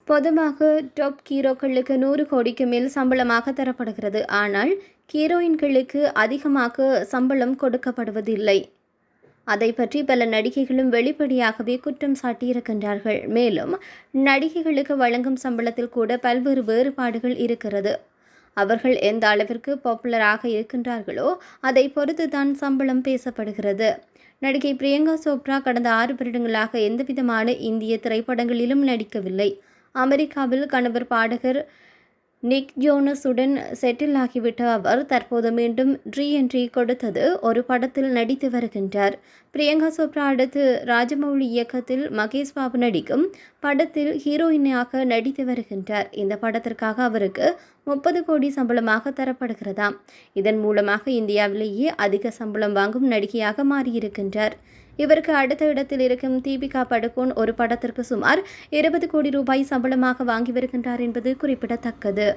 பொதுவாக டாப் ஹீரோக்களுக்கு 100 கோடிக்கு மேல் சம்பளமாக தரப்படுகிறது. ஆனால் ஹீரோயின்களுக்கு அதிகமாக சம்பளம் கொடுக்கப்படுவதில்லை. அதை பற்றி பல நடிகைகளும் வெளிப்படையாகவே குற்றம் சாட்டியிருக்கின்றார்கள். மேலும் நடிகைகளுக்கு வழங்கும் சம்பளத்தில் கூட பல்வேறு வேறுபாடுகள் இருக்கிறது. அவர்கள் எந்த அளவிற்கு பாப்புலராக இருக்கின்றார்களோ அதை பொறுத்து தான் சம்பளம் பேசப்படுகிறது. நடிகை பிரியங்கா சோப்ரா கடந்த 6 வருடங்களாக எந்தவிதமான இந்திய திரைப்படங்களிலும் நடிக்கவில்லை. அமெரிக்காவில் கணவர் பாடகர் நிக் ஜோனஸுடன் செட்டில் ஆகிவிட்ட அவர் தற்போது மீண்டும் ரீஎன்ட்ரி கொடுத்தது ஒரு படத்தில் நடித்து வருகின்றார். பிரியங்கா சோப்ரா அடுத்து ராஜமௌலி இயக்கத்தில் மகேஷ் பாபு நடிக்கும் படத்தில் ஹீரோயினாக நடித்து வருகின்றார். இந்த படத்திற்காக அவருக்கு 30 கோடி சம்பளமாக தரப்படுகிறதாம். இதன் மூலமாக இந்தியாவிலேயே அதிக சம்பளம் வாங்கும் நடிகையாக மாறியிருக்கின்றார். இவருக்கு அடுத்த இடத்தில் இருக்கும் தீபிகா படுகோன் ஒரு படத்திற்கு சுமார் 20 கோடி ரூபாய் சம்பளமாக வாங்கி வருகின்றார் என்பது குறிப்பிடத்தக்கது.